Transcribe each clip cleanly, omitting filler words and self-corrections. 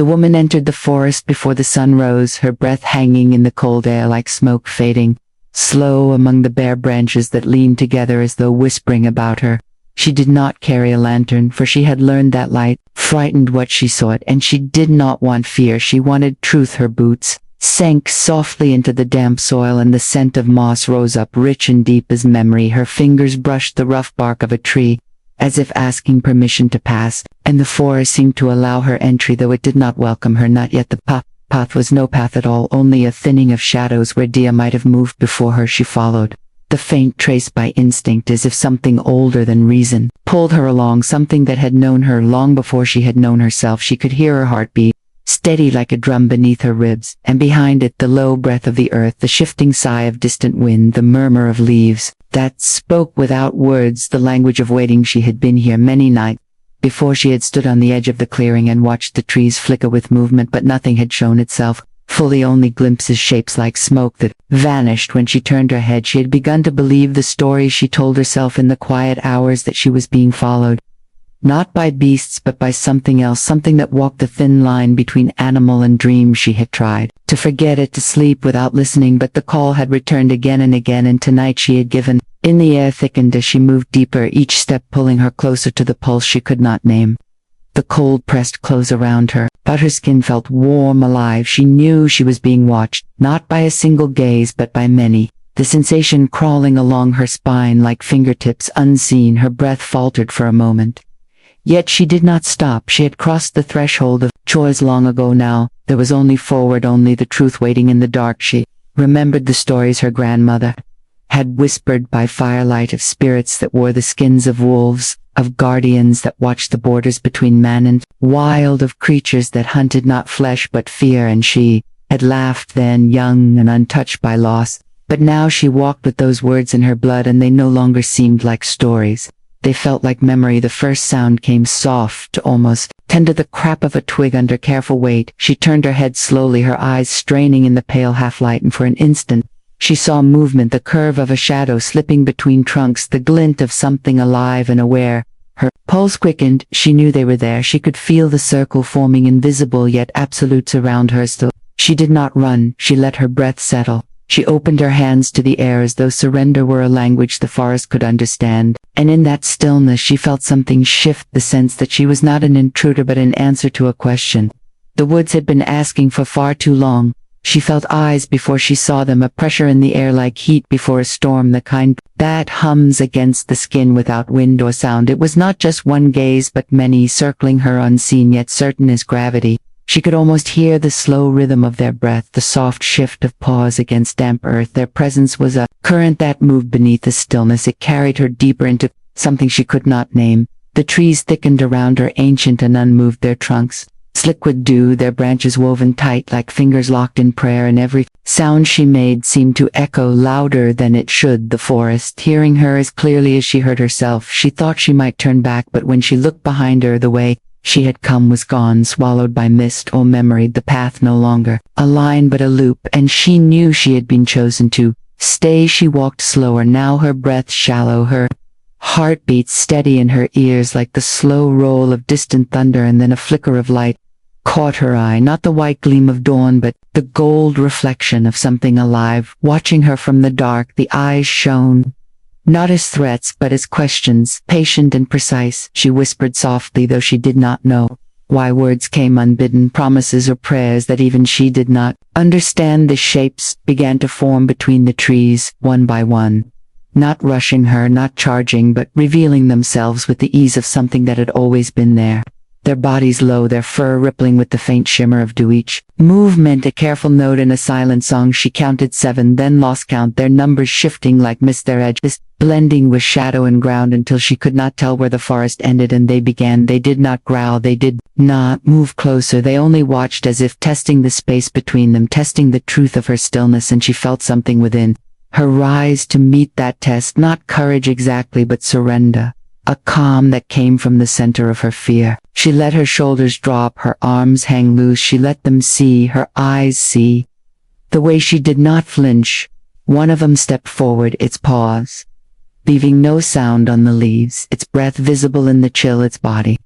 The woman entered the forest before the sun rose, her breath hanging in the cold air like smoke fading, slow among the bare branches that leaned together as though whispering about her. She did not carry a lantern, for she had learned that light frightened what she sought, and she did not want fear, she wanted truth. Her boots sank softly into the damp soil, and the scent of moss rose up rich and deep as memory. Her fingers brushed the rough bark of a tree, as if asking permission to pass, and the forest seemed to allow her entry, though it did not welcome her. Not yet. The path was no path at all, only a thinning of shadows where Dia might have moved before her. She followed, the faint trace by instinct, as if something older than reason pulled her along, something that had known her long before she had known herself. She could hear her heart beat, steady like a drum beneath her ribs, and behind it the low breath of the earth, the shifting sigh of distant wind, the murmur of leaves that spoke without words the language of waiting. She had been here many nights before. She had stood on the edge of the clearing and watched the trees flicker with movement, but nothing had shown itself fully, only glimpses, shapes like smoke that vanished. When she turned her head, she had begun to believe the stories she told herself in the quiet hours, that she was being followed, not by beasts but by something else, something that walked the thin line between animal and dream. She had tried to forget it, to sleep without listening, but the call had returned again and again, and tonight she had given in. The air thickened as she moved deeper, each step pulling her closer to the pulse she could not name. The cold pressed close around her, but her skin felt warm, alive. She knew she was being watched, not by a single gaze but by many, the sensation crawling along her spine like fingertips unseen. Her breath faltered for a moment. Yet she did not stop. She had crossed the threshold of choice long ago now. There was only forward, only the truth waiting in the dark. She remembered the stories her grandmother had whispered by firelight, of spirits that wore the skins of wolves, of guardians that watched the borders between man and wild, of creatures that hunted not flesh but fear. And she had laughed then, young and untouched by loss, but now she walked with those words in her blood, and they no longer seemed like stories. They felt like memory. The first sound came soft, almost tender, the crap of a twig under careful weight. She turned her head slowly, her eyes straining in the pale half-light, and for an instant she saw movement, the curve of a shadow slipping between trunks, the glint of something alive and aware. Her pulse quickened. She knew they were there. She could feel the circle forming, invisible yet absolute around her. Still, she did not run. She let her breath settle. She opened her hands to the air as though surrender were a language the forest could understand. And in that stillness she felt something shift, the sense that she was not an intruder but an answer to a question the woods had been asking for far too long. She felt eyes before she saw them, a pressure in the air like heat before a storm, the kind that hums against the skin without wind or sound. It was not just one gaze but many, circling her, unseen yet certain as gravity. She could almost hear the slow rhythm of their breath, the soft shift of paws against damp earth. Their presence was a current that moved beneath the stillness. It carried her deeper into something she could not name. The trees thickened around her, ancient and unmoved, their trunks slick with dew, their branches woven tight like fingers locked in prayer, and every sound she made seemed to echo louder than it should. The forest, hearing her as clearly as she heard herself. She thought she might turn back, but when she looked behind her, the way she had come was gone, swallowed by mist or memory, the path no longer a line but a loop, and she knew she had been chosen to stay. She walked slower now, her breath shallow, her heartbeat steady in her ears like the slow roll of distant thunder, and then a flicker of light caught her eye, not the white gleam of dawn but the gold reflection of something alive, watching her from the dark. The eyes shone, not as threats but as questions, patient and precise. She whispered softly, though she did not know why words came unbidden, promises or prayers that even she did not understand. The shapes began to form between the trees, one by one, not rushing her, not charging, but revealing themselves with the ease of something that had always been there. Their bodies low, their fur rippling with the faint shimmer of dew, each movement a careful note in a silent song. She counted 7, then lost count, their numbers shifting like mist, their edges blending with shadow and ground until she could not tell where the forest ended and they began. They did not growl, they did not move closer, they only watched, as if testing the space between them, testing the truth of her stillness. And she felt something within her rise to meet that test, not courage exactly but surrender, a calm that came from the center of her fear. She let her shoulders drop, her arms hang loose. She let them see, her eyes see. The way she did not flinch. One of them stepped forward, its paws leaving no sound on the leaves, its breath visible in the chill, its body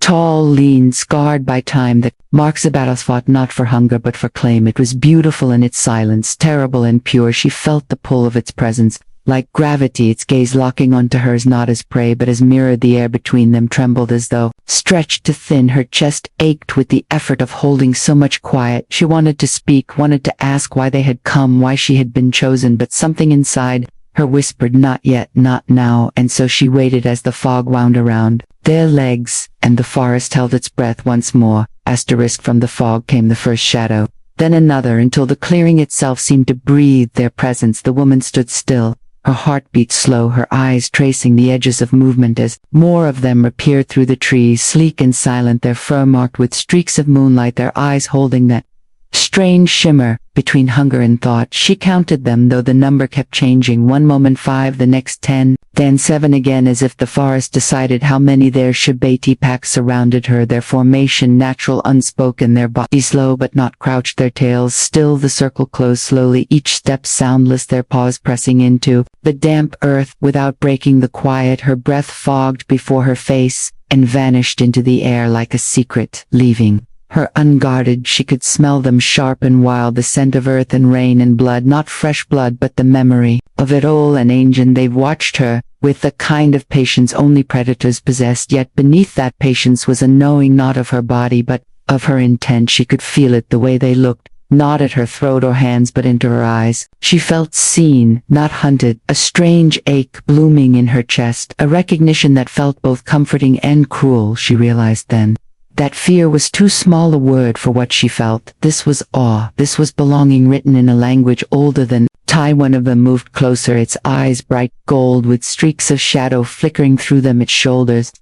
Tall, lean, scarred by time, that marks the battles fought not for hunger but for claim. It was beautiful in its silence, terrible and pure. She felt the pull of its presence. Like gravity, its gaze locking onto hers, not as prey but as mirror. The air between them trembled as though stretched to thin. Her chest ached with the effort of holding so much quiet. She wanted to speak, wanted to ask why they had come, why she had been chosen, but something inside her whispered, not yet, not now. And so she waited as the fog wound around their legs, and the forest held its breath once more. Asterisk, from the fog came the first shadow, then another, until the clearing itself seemed to breathe their presence. The woman stood still, her heartbeat slow, her eyes tracing the edges of movement as more of them appeared through the trees, sleek and silent, their fur marked with streaks of moonlight, their eyes holding that strange shimmer between hunger and thought. She counted them, though the number kept changing. One moment 5, the next 10, then 7 again, as if the forest decided how many. Their Shibati packs surrounded her, their formation natural, unspoken, their bodies low but not crouched, their tails still. The circle closed slowly, each step soundless, their paws pressing into the damp earth without breaking the quiet. Her breath fogged before her face and vanished into the air like a secret, leaving her unguarded. She could smell them, sharp and wild, the scent of earth and rain and blood, not fresh blood but the memory of it all. An ancient, they've watched her with the kind of patience only predators possessed, yet beneath that patience was a knowing, not of her body but of her intent. She could feel it, the way they looked, not at her throat or hands but into her eyes. She felt seen, not hunted, a strange ache blooming in her chest, a recognition that felt both comforting and cruel. She realized then that fear was too small a word for what she felt. This was awe, this was belonging, written in a language older than time. One of them moved closer, its eyes bright gold with streaks of shadow flickering through them, its shoulders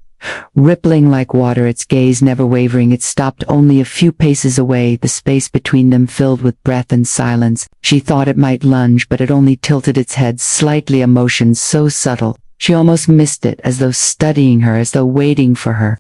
rippling like water, its gaze never wavering. It stopped only a few paces away, the space between them filled with breath and silence. She thought it might lunge, but it only tilted its head slightly, a motion so subtle she almost missed it, as though studying her, as though waiting for her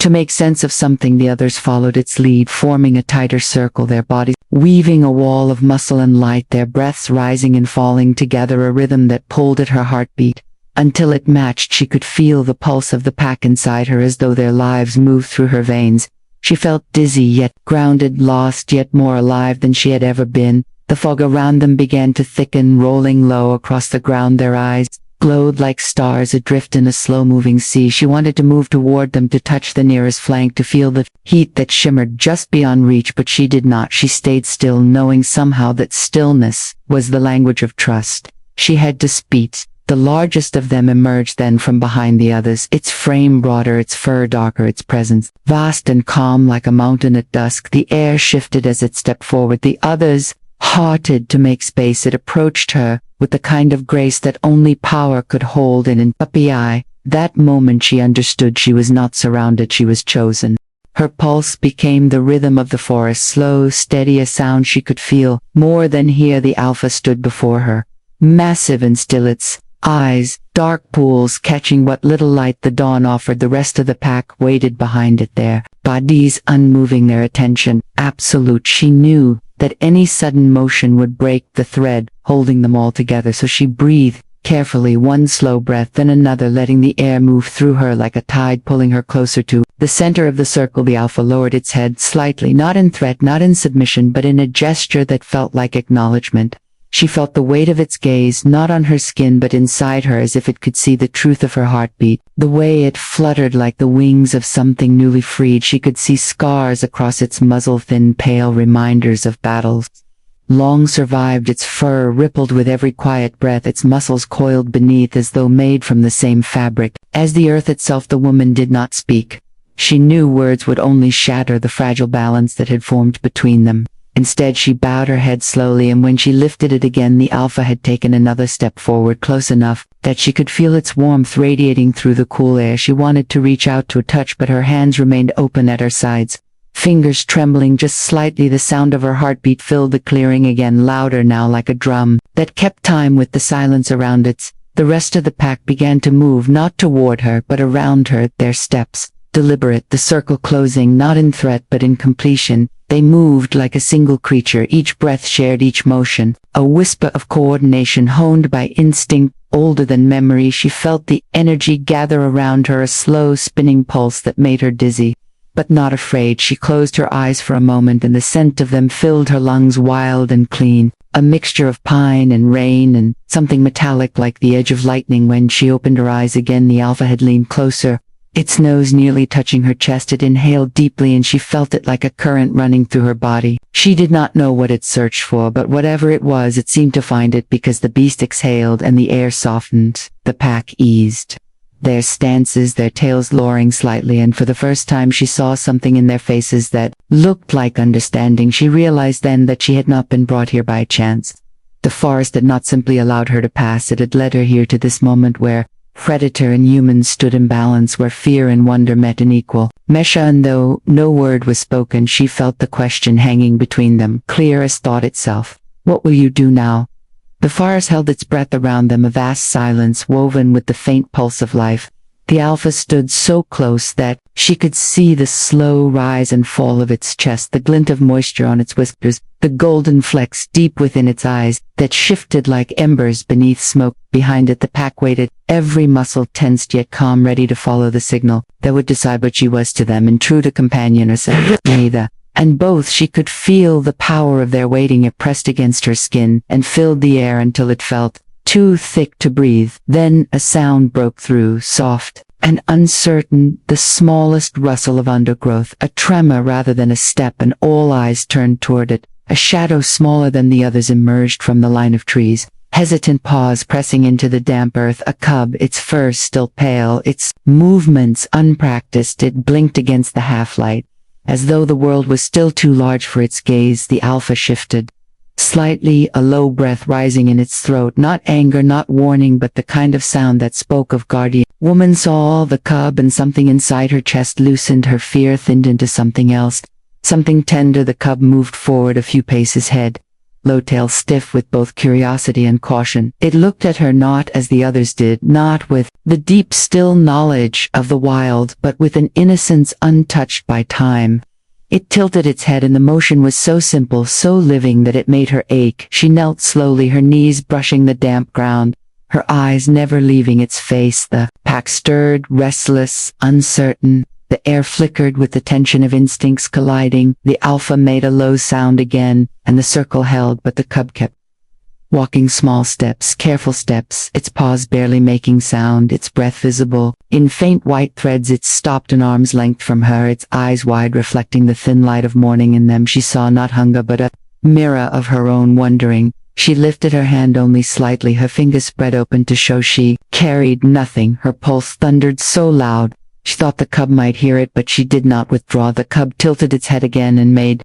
to make sense of something. The others followed its lead, forming a tighter circle, their bodies weaving a wall of muscle and light, their breaths rising and falling together, a rhythm that pulled at her heartbeat until it matched. She could feel the pulse of the pack inside her, as though their lives moved through her veins. She felt dizzy, yet grounded, lost, yet more alive than she had ever been. The fog around them began to thicken, rolling low across the ground. Their eyes glowed like stars adrift in a slow-moving sea. She wanted to move toward them, to touch the nearest flank, to feel the heat that shimmered just beyond reach, but she did not. She stayed still, knowing somehow that stillness was the language of trust. She had to speak. The largest of them emerged then from behind the others, its frame broader, its fur darker, its presence vast and calm like a mountain at dusk. The air shifted as it stepped forward. The others halted to make space. It approached her with the kind of grace that only power could hold, and in puppy eye, that moment she understood she was not surrounded, she was chosen. Her pulse became the rhythm of the forest, slow, steady, a sound she could feel more than hear. The alpha stood before her, massive and still, its eyes dark pools catching what little light the dawn offered. The rest of the pack waited behind it, their bodies unmoving, their attention absolute. She knew that any sudden motion would break the thread holding them all together, so she breathed carefully, one slow breath, then another, letting the air move through her like a tide, pulling her closer to the center of the circle. The alpha lowered its head slightly, not in threat, not in submission, but in a gesture that felt like acknowledgement. She felt the weight of its gaze, not on her skin but inside her, as if it could see the truth of her heartbeat. The way it fluttered like the wings of something newly freed. She could see scars across its muzzle, thin, pale reminders of battles long survived. Its fur rippled with every quiet breath, its muscles coiled beneath as though made from the same fabric as the earth itself. The woman did not speak. She knew words would only shatter the fragile balance that had formed between them. Instead, she bowed her head slowly, and when she lifted it again, the alpha had taken another step forward, close enough that she could feel its warmth radiating through the cool air. She wanted to reach out to touch, but her hands remained open at her sides, fingers trembling just slightly. The sound of her heartbeat filled the clearing again, louder now, like a drum that kept time with the silence around it. The rest of the pack began to move, not toward her, but around her, their steps deliberate, the circle closing, not in threat but in completion. They moved like a single creature, each breath shared, each motion a whisper of coordination honed by instinct older than memory. She felt the energy gather around her, a slow spinning pulse that made her dizzy. but not afraid. She closed her eyes for a moment, and the scent of them filled her lungs, wild and clean, a mixture of pine and rain and something metallic like the edge of lightning. When she opened her eyes again, the alpha had leaned closer, its nose nearly touching her chest. It inhaled deeply, and she felt it like a current running through her body. She did not know what it searched for, but whatever it was, it seemed to find it, because the beast exhaled and the air softened. The pack eased their stances, their tails lowering slightly, and for the first time she saw something in their faces that looked like understanding. She realized then that she had not been brought here by chance. The forest had not simply allowed her to pass, it had led her here to this moment where predator and humans stood in balance, where fear and wonder met in equal measure, and though no word was spoken, she felt the question hanging between them, clear as thought itself. What will you do now? The forest held its breath around them, a vast silence woven with the faint pulse of life. The alpha stood so close that she could see the slow rise and fall of its chest, the glint of moisture on its whiskers, the golden flecks deep within its eyes that shifted like embers beneath smoke. Behind it the pack waited, every muscle tensed yet calm, ready to follow the signal that would decide what she was to them, and true to companion herself. Neither. And both. She could feel the power of their waiting. It pressed against her skin and filled the air until it felt too thick to breathe. Then a sound broke through, soft and uncertain, the smallest rustle of undergrowth, a tremor rather than a step, and all eyes turned toward it. A shadow smaller than the others emerged from the line of trees. Hesitant paws pressing into the damp earth, a cub, its fur still pale, its movements unpracticed. It blinked against the half-light, as though the world was still too large for its gaze. The alpha shifted slightly, a low breath rising in its throat, not anger, not warning, but the kind of sound that spoke of guardian. Woman saw the cub, and something inside her chest loosened. Her fear thinned into something else, something tender. The cub moved forward a few paces, head low, tail stiff with both curiosity and caution. It looked at her not as the others did, not with the deep still knowledge of the wild, but with an innocence untouched by time. It tilted its head, and the motion was so simple, so living, that it made her ache. She knelt slowly, her knees brushing the damp ground, her eyes never leaving its face. The pack stirred, restless, uncertain. The air flickered with the tension of instincts colliding. The alpha made a low sound again, and the circle held, but the cub kept walking, small steps, careful steps, its paws barely making sound, its breath visible in faint white threads. It stopped an arm's length from her, its eyes wide, reflecting the thin light of morning. In them she saw not hunger, but a mirror of her own wondering. She lifted her hand only slightly, her fingers spread open to show she carried nothing. Her pulse thundered so loud she thought the cub might hear it, but she did not withdraw. The cub tilted its head again and made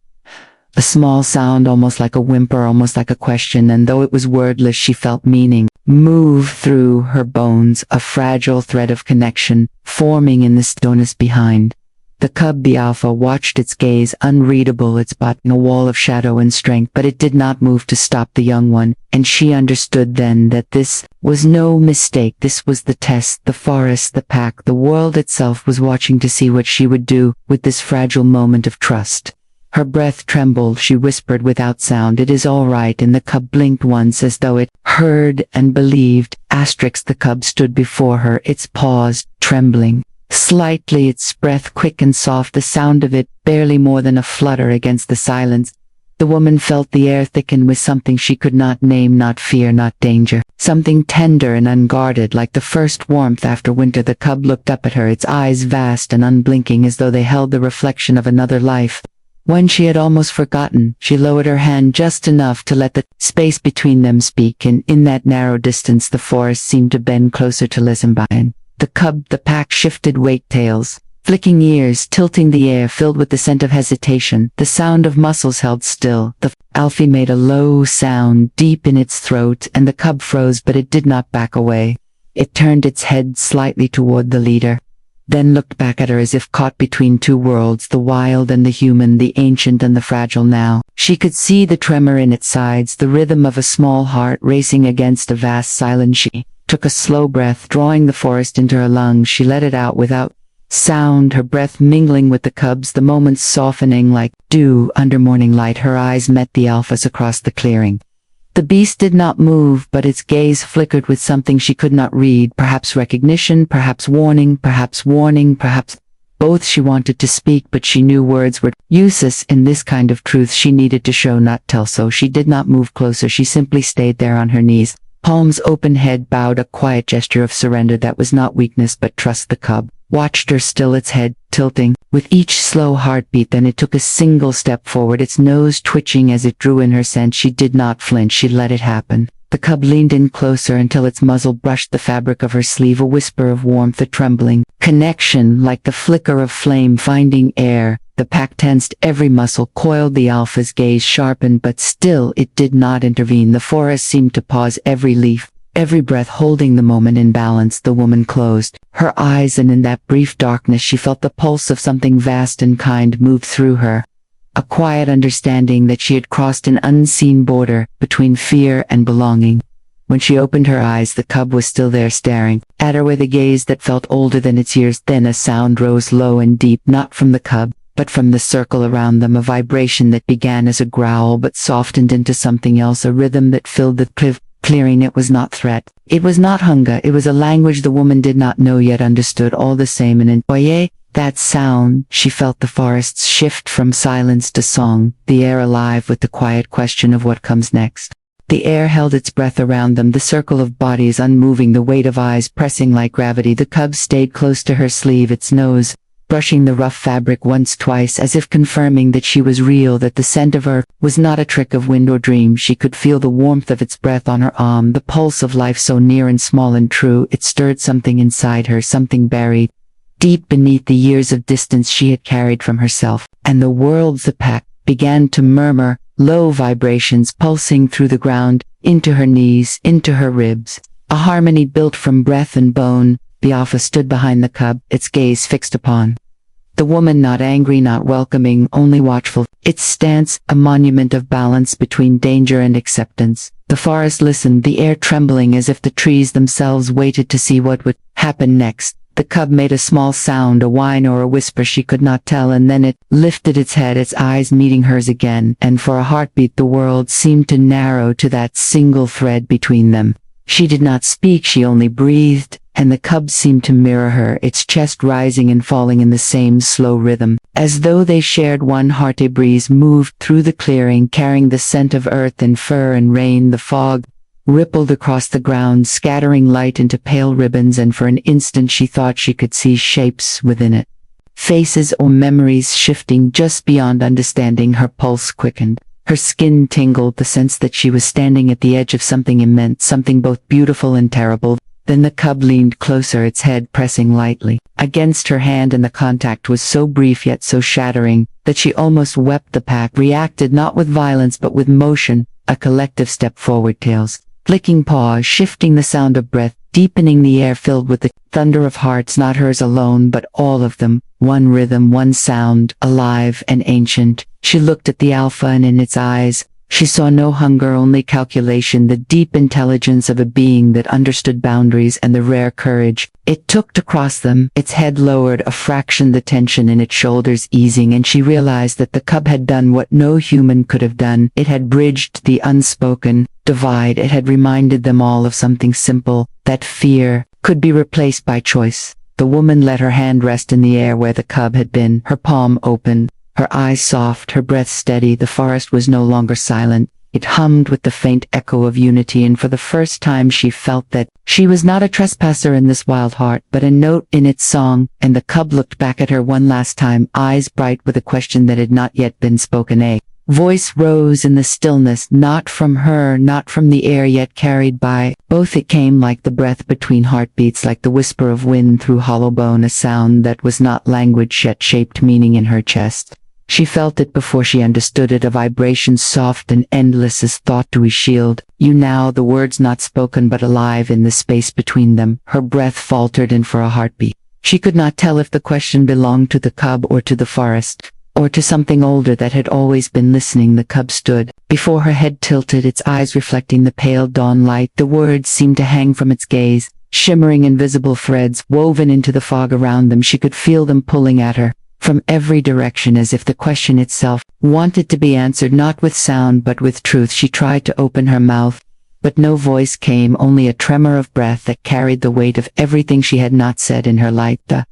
a small sound, almost like a whimper, almost like a question, and though it was wordless, she felt meaning move through her bones, a fragile thread of connection forming in the stillness behind. The cub, the alpha, watched, its gaze unreadable, its body a wall of shadow and strength, but it did not move to stop the young one, and she understood then that this was no mistake. This was the test. The forest, the pack, the world itself was watching to see what she would do with this fragile moment of trust. Her breath trembled. She whispered without sound, "It is all right," and the cub blinked once as though it heard and believed. The cub stood before her, its paws trembling slightly, its breath quick and soft, the sound of it barely more than a flutter against the silence. The woman felt the air thicken with something she could not name, not fear, not danger, something tender and unguarded, like the first warmth after winter. The cub looked up at her, its eyes vast and unblinking, as though they held the reflection of another life, one she had almost forgotten. She lowered her hand just enough to let the space between them speak, and in that narrow distance the forest seemed to bend closer to listen by. The cub, the pack, shifted weight, tails flicking ears, tilting the air filled with the scent of hesitation, the sound of muscles held still. The alpha made a low sound deep in its throat, and the cub froze, but it did not back away. It turned its head slightly toward the leader, then looked back at her as if caught between two worlds, the wild and the human, the ancient and the fragile. Now she could see the tremor in its sides, the rhythm of a small heart racing against a vast silence. She took a slow breath, drawing the forest into her lungs. She let it out without sound, her breath mingling with the cub's, the moments softening like dew under morning light. Her eyes met the alpha's across the clearing. The beast did not move, but its gaze flickered with something she could not read, perhaps recognition, perhaps warning, perhaps Both she wanted to speak, but she knew words were useless in this kind of truth she needed to show, not tell. So she did not move closer. She simply stayed there on her knees, palms open, head bowed, a quiet gesture of surrender that was not weakness but trust. The cub watched her still, its head tilting with each slow heartbeat. Then it took a single step forward, its nose twitching as it drew in her scent. She did not flinch. She let it happen. The cub leaned in closer until its muzzle brushed the fabric of her sleeve, a whisper of warmth, a trembling connection like the flicker of flame finding air. The pack tensed, every muscle coiled, the alpha's gaze sharpened, but still it did not intervene. The forest seemed to pause, every leaf, every breath holding the moment in balance. The woman closed her eyes, and in that brief darkness she felt the pulse of something vast and kind move through her. A quiet understanding that she had crossed an unseen border between fear and belonging. When she opened her eyes, the cub was still there, staring at her with a gaze that felt older than its years. Then a sound rose low and deep, not from the cub, but from the circle around them, a vibration that began as a growl but softened into something else, a rhythm that filled the clearing. It was not threat, it was not hunger, it was a language the woman did not know yet understood all the same. And in that sound, she felt the forests shift from silence to song, the air alive with the quiet question of what comes next. The air held its breath around them, the circle of bodies unmoving, the weight of eyes pressing like gravity. The cub stayed close to her sleeve, its nose brushing the rough fabric once, twice, as if confirming that she was real, that the scent of her was not a trick of wind or dream. She could feel the warmth of its breath on her arm, the pulse of life so near and small and true. It stirred something inside her, something buried deep beneath the years of distance she had carried from herself and the world. The pack began to murmur, low vibrations pulsing through the ground, into her knees, into her ribs, a harmony built from breath and bone. The alpha stood behind the cub, its gaze fixed upon the woman, not angry, not welcoming, only watchful, its stance a monument of balance between danger and acceptance. The forest listened, the air trembling as if the trees themselves waited to see what would happen next. The cub made a small sound, a whine or a whisper, she could not tell, and then it lifted its head, its eyes meeting hers again, and for a heartbeat the world seemed to narrow to that single thread between them. She did not speak, she only breathed, and the cub seemed to mirror her, its chest rising and falling in the same slow rhythm, as though they shared one heart. A breeze moved through the clearing, carrying the scent of earth and fur and rain. The fog rippled across the ground, scattering light into pale ribbons, and for an instant she thought she could see shapes within it. Faces or memories shifting just beyond understanding. Her pulse quickened. Her skin tingled, the sense that she was standing at the edge of something immense, something both beautiful and terrible. Then the cub leaned closer, its head pressing lightly against her hand, and the contact was so brief yet so shattering that she almost wept. The pack reacted not with violence but with motion, a collective step forward, tails flicking paws, shifting, the sound of breath deepening, the air filled with the thunder of hearts, not hers alone but all of them, one rhythm, one sound, alive and ancient. She looked at the alpha, and in its eyes she saw no hunger, only calculation, the deep intelligence of a being that understood boundaries and the rare courage it took to cross them. Its head lowered a fraction, the tension in its shoulders easing, and she realized that the cub had done what no human could have done. It had bridged the unspoken divide. It had reminded them all of something simple, that fear could be replaced by choice. The woman let her hand rest in the air where the cub had been, her palm open, her eyes soft, her breath steady. The forest was no longer silent. It hummed with the faint echo of unity, and for the first time she felt that she was not a trespasser in this wild heart, but a note in its song. And the cub looked back at her one last time, eyes bright with a question that had not yet been spoken. A voice rose in the stillness, not from her, not from the air, yet carried by both. It came like the breath between heartbeats, like the whisper of wind through hollow bone, a sound that was not language yet shaped meaning in her chest. She felt it before she understood it, a vibration soft and endless as thought to a shield. You now, the words not spoken but alive in the space between them. Her breath faltered, and for a heartbeat she could not tell if the question belonged to the cub or to the forest, or to something older that had always been listening. The cub stood before her, head tilted, its eyes reflecting the pale dawn light. The words seemed to hang from its gaze, shimmering invisible threads woven into the fog around them. She could feel them pulling at her from every direction, as if the question itself wanted to be answered, not with sound but with truth. She tried to open her mouth, but no voice came, only a tremor of breath that carried the weight of everything she had not said in her life. The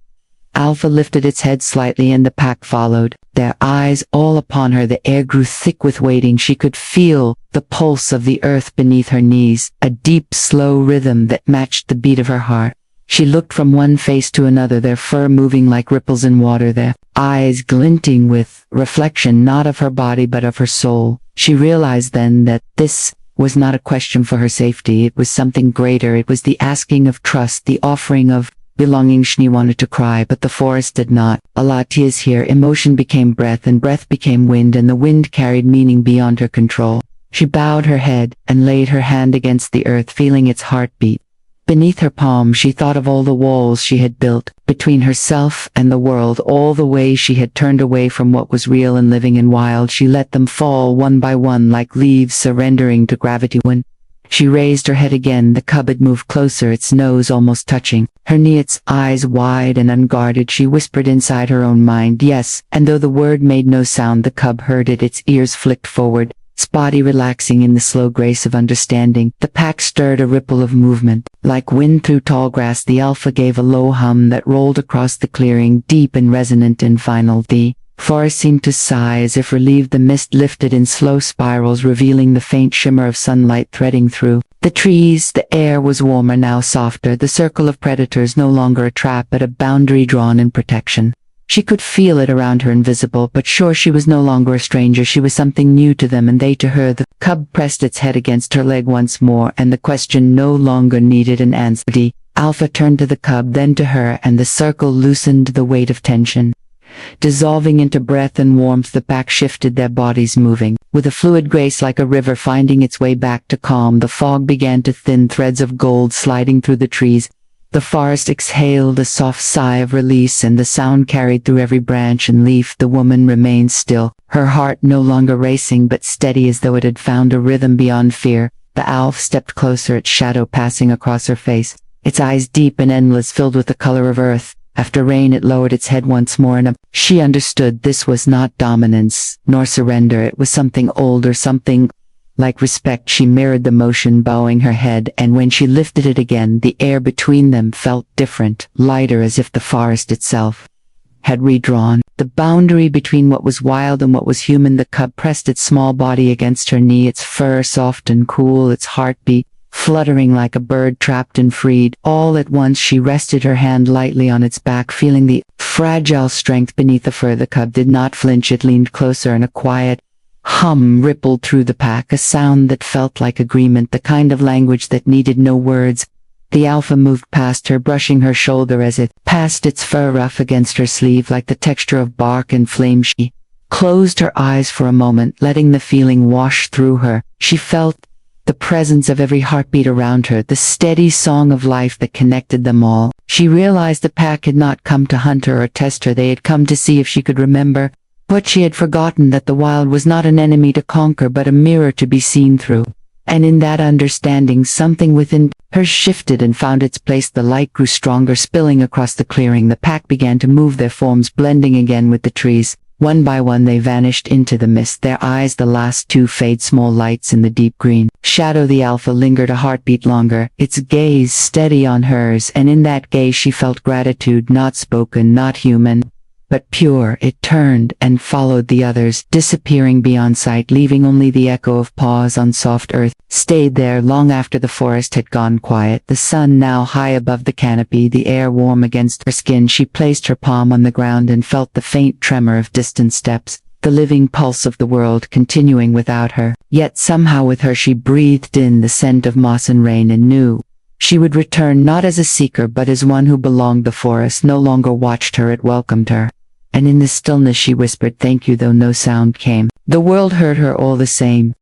Alpha lifted its head slightly and the pack followed, their eyes all upon her. The air grew thick with waiting. She could feel the pulse of the earth beneath her knees, a deep, slow rhythm that matched the beat of her heart. She looked from one face to another, their fur moving like ripples in water, their eyes glinting with reflection not of her body but of her soul. She realized then that this was not a question for her safety. It was something greater. It was the asking of trust, the offering of belonging. She wanted to cry, but the forest did not. Allah, tears here. Emotion became breath, and breath became wind, and the wind carried meaning beyond her control. She bowed her head and laid her hand against the earth, feeling its heartbeat. Beneath her palm she thought of all the walls she had built, between herself and the world, all the ways she had turned away from what was real and living and wild. She let them fall one by one like leaves surrendering to gravity. When she raised her head again, the cub had moved closer, its nose almost touching her knee, its eyes wide and unguarded. She whispered inside her own mind, yes, and though the word made no sound, the cub heard it. Its ears flicked forward, its body relaxing in the slow grace of understanding. The pack stirred a ripple of movement. Like wind through tall grass, the alpha gave a low hum that rolled across the clearing, deep and resonant and final. The forest seemed to sigh as if relieved. The mist lifted in slow spirals, revealing the faint shimmer of sunlight threading through the trees. The air was warmer now, softer, the circle of predators no longer a trap but a boundary drawn in protection. She could feel it around her, invisible, but sure she was no longer a stranger. She was something new to them, and they to her. The cub pressed its head against her leg once more, and the question no longer needed an answer. The alpha turned to the cub, then to her, and the circle loosened the weight of tension. Dissolving into breath and warmth, the pack shifted, their bodies moving with a fluid grace like a river finding its way back to calm. The fog began to thin, threads of gold sliding through the trees. The forest exhaled a soft sigh of release, and the sound carried through every branch and leaf. The woman remained still, her heart no longer racing but steady as though it had found a rhythm beyond fear. The Alf stepped closer, its shadow passing across her face, its eyes deep and endless, filled with the color of earth. After rain, it lowered its head once more, and she understood this was not dominance nor surrender. It was something older, something like respect. She mirrored the motion, bowing her head, and when she lifted it again, the air between them felt different, lighter, as if the forest itself had redrawn the boundary between what was wild and what was human. The cub pressed its small body against her knee, its fur soft and cool, its heartbeat fluttering like a bird trapped and freed. All at once she rested her hand lightly on its back, feeling the fragile strength beneath the fur. The cub did not flinch. It leaned closer, and a quiet hum rippled through the pack, a sound that felt like agreement, the kind of language that needed no words. The alpha moved past her, brushing her shoulder as it passed, its fur rough against her sleeve like the texture of bark and flame. She closed her eyes for a moment, letting the feeling wash through her. She felt the presence of every heartbeat around her, the steady song of life that connected them all. She realized the pack had not come to hunt her or test her. They had come to see if she could remember what she had forgotten, that the wild was not an enemy to conquer but a mirror to be seen through. And in that understanding, something within her shifted and found its place. The light grew stronger, spilling across the clearing. The pack began to move, their forms blending again with the trees. One by one they vanished into the mist, their eyes the last to fade, small lights in the deep green shadow. The alpha lingered a heartbeat longer, its gaze steady on hers, and in that gaze she felt gratitude, not spoken, not human, but pure. It turned and followed the others, disappearing beyond sight, leaving only the echo of paws on soft earth. Stayed there long after the forest had gone quiet, the sun now high above the canopy, the air warm against her skin. She placed her palm on the ground and felt the faint tremor of distant steps, the living pulse of the world continuing without her. Yet somehow with her she breathed in the scent of moss and rain, and knew she would return, not as a seeker but as one who belonged. The forest no longer watched her, it welcomed her. And in the stillness she whispered thank you, though no sound came. The world heard her all the same.